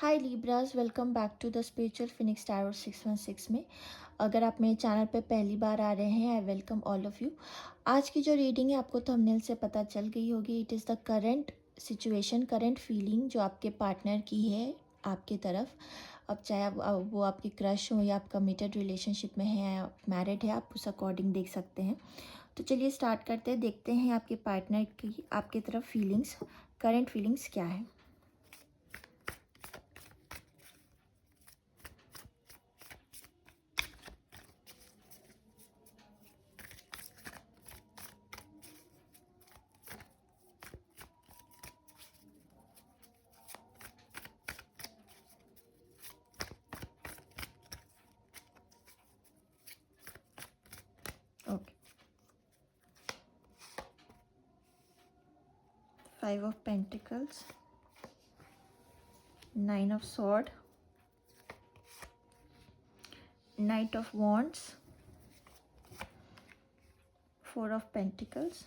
Hi Libras, welcome back to the spiritual phoenix tarot 616 में। अगर आप मेरे चैनल पे पहली बार आ रहे हैं, I welcome all of you. आज की जो रीडिंग है आपको थंबनेल से पता चल गई होगी। It is the current situation, current feeling जो आपके पार्टनर की है आपकी तरफ। अब चाहे वो आपकी क्रश हो या आप कमिटेड रिलेशनशिप में हैं, आप मैरिड है, आप उस अकॉर्डिंग देख सकते हैं। तो चलिए स्टार्ट करते हैं, देखते हैं आपके पार्टनर की आपकी तरफ फीलिंग्स, करंट फीलिंग्स क्या है। Okay, 5 of Pentacles, 9 of Sword, Knight of Wands, 4 of Pentacles,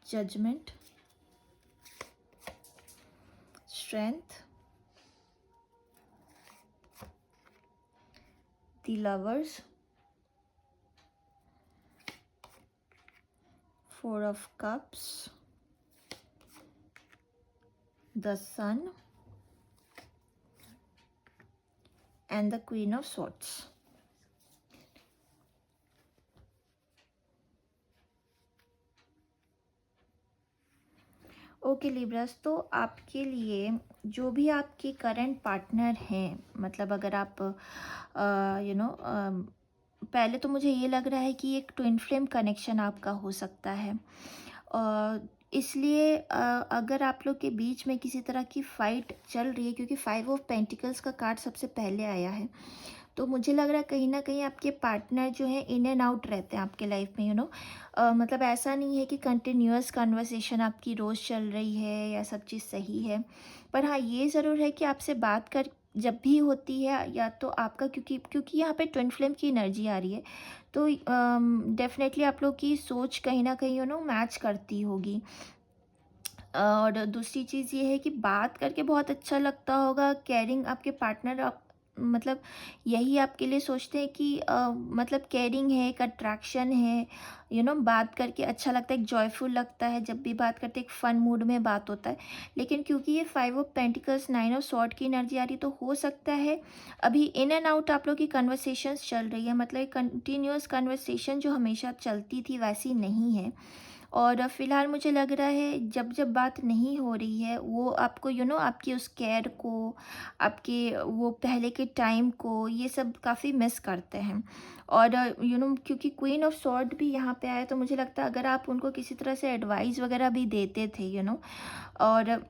Judgment, Strength, the Lovers, 4 of Cups, the Sun, and the Queen of Swords. Okay Libras, तो आपके लिए जो भी आपके करंट पार्टनर हैं, मतलब अगर आप पहले तो मुझे ये लग रहा है कि एक ट्विन फ्लेम कनेक्शन आपका हो सकता है। इसलिए अगर आप लोग के बीच में किसी तरह की फ़ाइट चल रही है, क्योंकि 5 ऑफ पेंटिकल्स का कार्ड सबसे पहले आया है, तो मुझे लग रहा है कहीं ना कहीं आपके पार्टनर जो है इन एंड आउट रहते हैं आपके लाइफ में, मतलब ऐसा नहीं है कि कंटिन्यूअस कन्वर्सेशन आपकी रोज़ चल रही है या सब चीज़ सही है। पर हाँ, ये ज़रूर है कि आपसे बात कर जब भी होती है, या तो आपका क्योंकि क्योंकि यहाँ पे ट्विन फ्लेम की एनर्जी आ रही है, तो डेफिनेटली आप लोग की सोच कहीं ना कहीं मैच करती होगी। और दूसरी चीज़ ये है कि बात करके बहुत अच्छा लगता होगा, केयरिंग आपके पार्टनर आप मतलब यही आपके लिए सोचते हैं कि मतलब केयरिंग है, एक अट्रैक्शन है, बात करके अच्छा लगता है, एक जॉयफुल लगता है जब भी बात करते, एक फ़न मूड में बात होता है। लेकिन क्योंकि ये 5 ऑफ पेंटिकल्स 9 ऑफ सॉर्ड की एनर्जी आ रही, तो हो सकता है अभी इन एंड आउट आप लोग की कन्वर्सेशंस चल रही है, मतलब एक कंटिन्यूअस कन्वर्सेशन जो हमेशा चलती थी वैसी नहीं है। और फ़िलहाल मुझे लग रहा है जब जब बात नहीं हो रही है, वो आपको आपकी उस केयर को, आपके वो पहले के टाइम को, ये सब काफ़ी मिस करते हैं। और क्योंकि क्वीन ऑफ सॉर्ड भी यहाँ पे आया, तो मुझे लगता है अगर आप उनको किसी तरह से एडवाइस वगैरह भी देते थे, और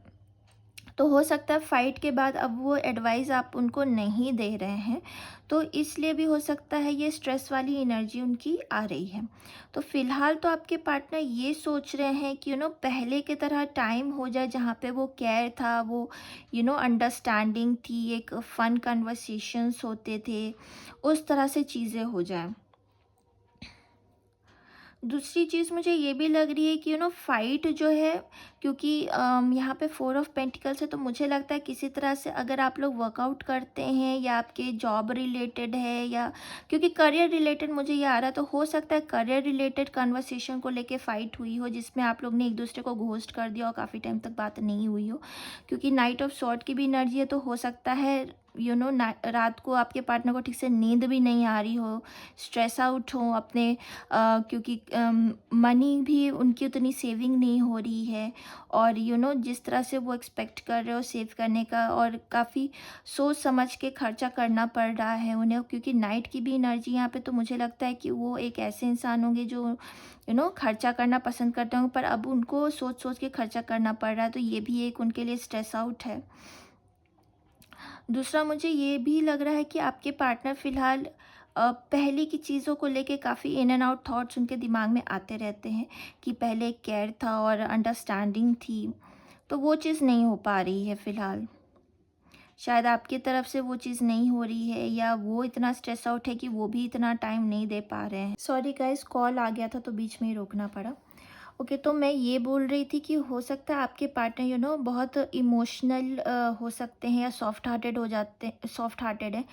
तो हो सकता है फाइट के बाद अब वो एडवाइस आप उनको नहीं दे रहे हैं, तो इसलिए भी हो सकता है ये स्ट्रेस वाली एनर्जी उनकी आ रही है। तो फिलहाल तो आपके पार्टनर ये सोच रहे हैं कि पहले की तरह टाइम हो जाए, जहाँ पे वो केयर था, वो अंडरस्टैंडिंग थी, एक फन कन्वर्सेशंस होते थे, उस तरह से चीज़ें हो जाए। दूसरी चीज़ मुझे ये भी लग रही है कि फाइट जो है, क्योंकि यहाँ पे 4 ऑफ पेंटिकल्स है, तो मुझे लगता है किसी तरह से अगर आप लोग वर्कआउट करते हैं या आपके जॉब रिलेटेड है, या क्योंकि करियर रिलेटेड मुझे ये आ रहा है, तो हो सकता है करियर रिलेटेड कन्वर्सेशन को लेके फ़ाइट हुई हो, जिसमें आप लोग ने एक दूसरे को घोस्ट कर दिया और काफ़ी टाइम तक बात नहीं हुई हो। क्योंकि नाइट ऑफ सॉर्ड की भी एनर्जी है, तो हो सकता है रात को आपके पार्टनर को ठीक से नींद भी नहीं आ रही हो, स्ट्रेस आउट हो अपने, क्योंकि मनी भी उनकी उतनी सेविंग नहीं हो रही है, और जिस तरह से वो एक्सपेक्ट कर रहे हो सेव करने का, और काफ़ी सोच समझ के खर्चा करना पड़ रहा है उन्हें, क्योंकि नाइट की भी एनर्जी यहाँ पे, तो मुझे लगता है कि वो एक ऐसे इंसान होंगे जो खर्चा करना पसंद करते होंगे, पर अब उनको सोच सोच के खर्चा करना पड़ रहा है, तो ये भी एक उनके लिए स्ट्रेस आउट है। दूसरा मुझे ये भी लग रहा है कि आपके पार्टनर फ़िलहाल पहले की चीज़ों को लेके काफ़ी इन एंड आउट थॉट्स उनके दिमाग में आते रहते हैं, कि पहले एक केयर था और अंडरस्टैंडिंग थी, तो वो चीज़ नहीं हो पा रही है फ़िलहाल। शायद आपकी तरफ से वो चीज़ नहीं हो रही है, या वो इतना स्ट्रेस आउट है कि वो भी इतना टाइम नहीं दे पा रहे हैं। सॉरी गाइस, कॉल आ गया था तो बीच में ही रोकना पड़ा। ओके, तो मैं ये बोल रही थी कि हो सकता है आपके पार्टनर बहुत इमोशनल हो सकते हैं या सॉफ्ट हार्टेड है।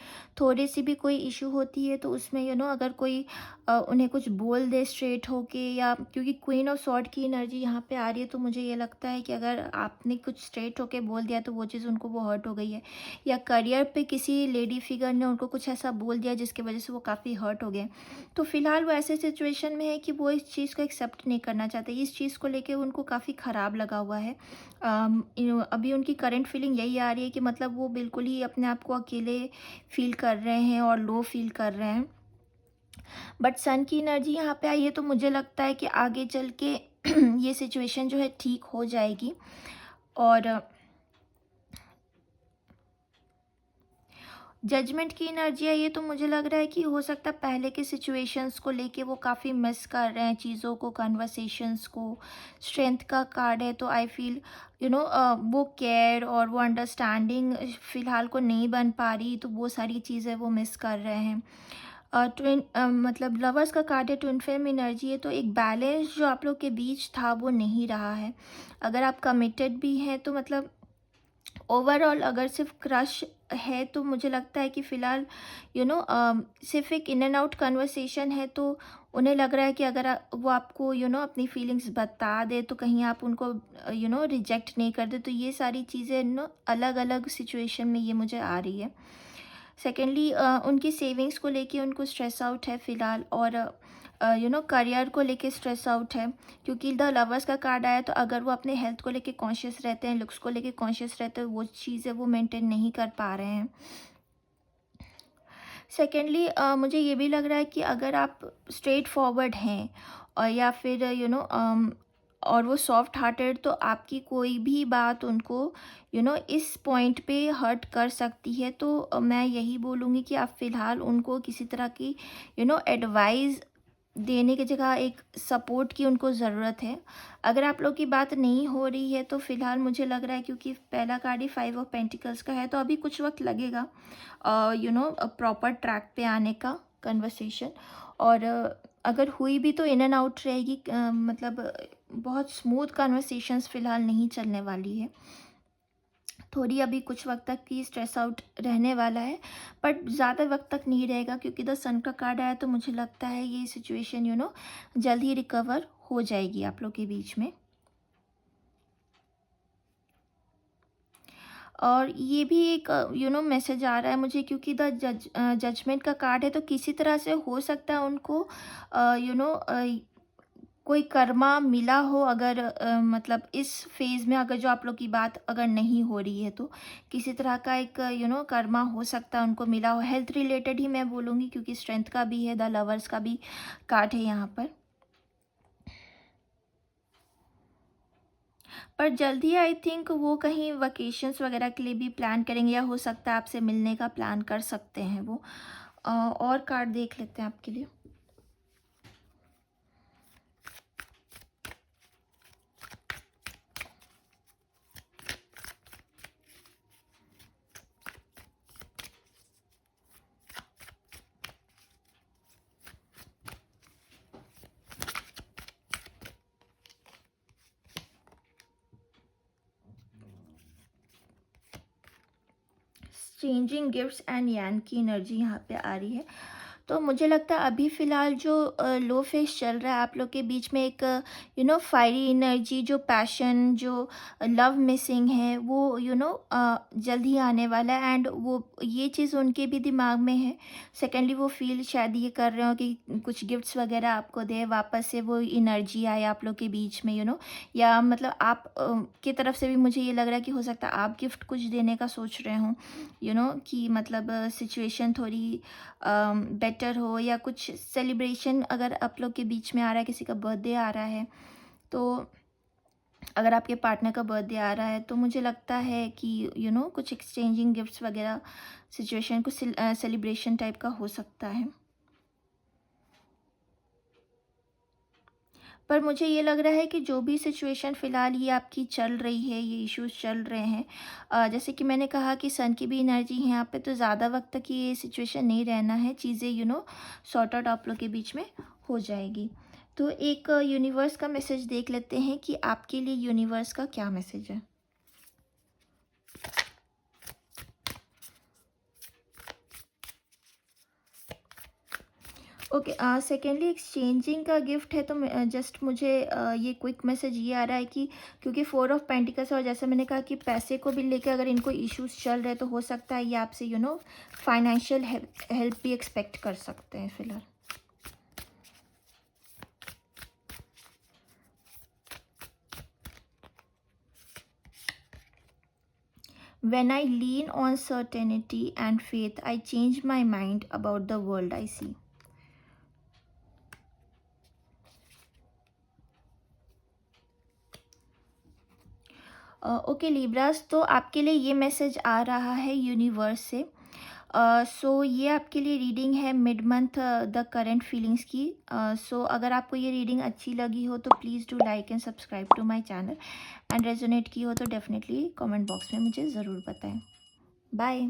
थोड़ी सी भी कोई इशू होती है तो उसमें अगर कोई उन्हें कुछ बोल दे स्ट्रेट होके, या क्योंकि क्वीन ऑफ सॉर्ड की एनर्जी यहाँ पे आ रही है, तो मुझे ये लगता है कि अगर आपने कुछ स्ट्रेट होके बोल दिया तो वो चीज़ उनको वो हर्ट हो गई है, या करियर पे किसी लेडी फिगर ने उनको कुछ ऐसा बोल दिया जिसकी वजह से वो काफ़ी हर्ट हो गए। तो फिलहाल वो ऐसे सिचुएशन में है कि वो इस चीज़ को एक्सेप्ट नहीं करना चाहते। इस चीज़ को लेके उनको काफ़ी ख़राब लगा हुआ है। अभी उनकी करंट फीलिंग यही आ रही है कि मतलब वो बिल्कुल ही अपने आप को अकेले फील कर रहे हैं और लो फील कर रहे हैं। बट सन की एनर्जी यहाँ पे आई है, तो मुझे लगता है कि आगे चल के ये सिचुएशन जो है ठीक हो जाएगी। और जजमेंट की एनर्जी है ये, तो मुझे लग रहा है कि हो सकता है पहले के सिचुएशंस को लेके वो काफ़ी मिस कर रहे हैं चीज़ों को, कन्वर्सेशंस को। स्ट्रेंथ का कार्ड है, तो आई फील वो केयर और वो अंडरस्टैंडिंग फ़िलहाल को नहीं बन पा रही, तो वो सारी चीज़ें वो मिस कर रहे हैं। ट्विन मतलब लवर्स का कार्ड है, ट्विन फ्लेम एनर्जी है, तो एक बैलेंस जो आप लोग के बीच था वो नहीं रहा है। अगर आप कमिटेड भी हैं तो मतलब ओवरऑल अगर सिर्फ क्रश है तो मुझे लगता है कि फ़िलहाल सिर्फ एक इन एंड आउट कन्वर्सेशन है, तो उन्हें लग रहा है कि अगर वो आपको अपनी फीलिंग्स बता दे तो कहीं आप उनको रिजेक्ट नहीं कर दे। तो ये सारी चीज़ें अलग अलग सिचुएशन में ये मुझे आ रही है। सेकेंडली उनकी सेविंग्स को लेके उनको स्ट्रेस आउट है फ़िलहाल, और करियर को लेके स्ट्रेस आउट है, क्योंकि द लवर्स का कार्ड आया, तो अगर वो अपने हेल्थ को लेके कॉन्शियस रहते हैं, लुक्स को लेके कॉन्शियस रहते हैं, वो चीज़ें वो मेंटेन नहीं कर पा रहे हैं। सेकेंडली मुझे ये भी लग रहा है कि अगर आप स्ट्रेट फॉरवर्ड हैं और या फिर और वो सॉफ्ट हार्टेड, तो आपकी कोई भी बात उनको इस पॉइंट पे हर्ट कर सकती है। तो मैं यही बोलूँगी कि आप फ़िलहाल उनको किसी तरह की एडवाइस देने की जगह एक सपोर्ट की उनको ज़रूरत है। अगर आप लोग की बात नहीं हो रही है तो फ़िलहाल मुझे लग रहा है, क्योंकि पहला कार्ड ही 5 ऑफ पेंटिकल्स का है, तो अभी कुछ वक़्त लगेगा प्रॉपर ट्रैक पे आने का कन्वर्सेशन। और अगर हुई भी तो इन एंड आउट रहेगी, मतलब बहुत स्मूथ कन्वर्सेशंस फ़िलहाल नहीं चलने वाली है। थोड़ी अभी कुछ वक्त तक की स्ट्रेस आउट रहने वाला है, बट ज़्यादा वक्त तक नहीं रहेगा, क्योंकि द सन का कार्ड आया, तो मुझे लगता है ये सिचुएशन जल्द ही रिकवर हो जाएगी आप लोग के बीच में। और ये भी एक मैसेज आ रहा है मुझे, क्योंकि द जजमेंट का कार्ड है, तो किसी तरह से हो सकता है उनको कोई कर्मा मिला हो, अगर मतलब इस फेज़ में अगर जो आप लोग की बात अगर नहीं हो रही है, तो किसी तरह का एक कर्मा हो सकता है उनको मिला हो। हेल्थ रिलेटेड ही मैं बोलूँगी, क्योंकि स्ट्रेंथ का भी है, द लवर्स का भी कार्ड है यहाँ पर। पर जल्द ही आई थिंक वो कहीं वकेशंस वगैरह के लिए भी प्लान करेंगे, या हो सकता है आपसे मिलने का प्लान कर सकते हैं वो। और कार्ड देख लेते हैं आपके लिए। चेंजिंग गिफ्ट्स एंड यान की एनर्जी यहाँ पे आ रही है। तो मुझे लगता है अभी फ़िलहाल जो लो फेस चल रहा है आप लोग के बीच में, एक फायरी एनर्जी, जो पैशन, जो लव मिसिंग है, वो जल्द ही आने वाला है, एंड वो ये चीज़ उनके भी दिमाग में है। सेकेंडली वो फील शायद ये कर रहे हो कि कुछ गिफ्ट्स वगैरह आपको दे, वापस से वो एनर्जी आए आप लोग के बीच में, या मतलब आप की तरफ से भी मुझे ये लग रहा है कि हो सकता है आप गिफ्ट कुछ देने का सोच रहे हो, कि मतलब सिचुएशन थोड़ी बेटर हो, या कुछ सेलिब्रेशन अगर आप लोग के बीच में आ रहा है, किसी का बर्थडे आ रहा है, तो अगर आपके पार्टनर का बर्थडे आ रहा है, तो मुझे लगता है कि कुछ एक्सचेंजिंग गिफ्ट्स वगैरह सिचुएशन कुछ सेलिब्रेशन टाइप का हो सकता है। पर मुझे ये लग रहा है कि जो भी सिचुएशन फ़िलहाल ये आपकी चल रही है, ये इश्यूज़ चल रहे हैं, जैसे कि मैंने कहा कि सन की भी एनर्जी है यहाँ पे, तो ज़्यादा वक्त तक ये सिचुएशन नहीं रहना है, चीज़ें सॉर्ट आउट आप लोग के बीच में हो जाएगी। तो एक यूनिवर्स का मैसेज देख लेते हैं कि आपके लिए यूनिवर्स का क्या मैसेज है। ओके, सेकेंडली एक्सचेंजिंग का गिफ्ट है, तो जस्ट मुझे ये क्विक मैसेज ये आ रहा है कि क्योंकि 4 ऑफ पेंटिकल्स और जैसे मैंने कहा कि पैसे को भी लेकर अगर इनको इश्यूज चल रहे तो हो सकता है ये आपसे फाइनेंशियल हेल्प भी एक्सपेक्ट कर सकते हैं फिलहाल। When I lean on certainty and faith, I change my mind about the world I see. Okay Libras, तो आपके लिए ये मैसेज आ रहा है यूनिवर्स से। सो ये आपके लिए रीडिंग है mid month the current feelings की। सो अगर आपको ये रीडिंग अच्छी लगी हो तो please do like and subscribe to my channel, and resonate की हो तो डेफिनेटली कमेंट बॉक्स में मुझे ज़रूर बताएं। बाय।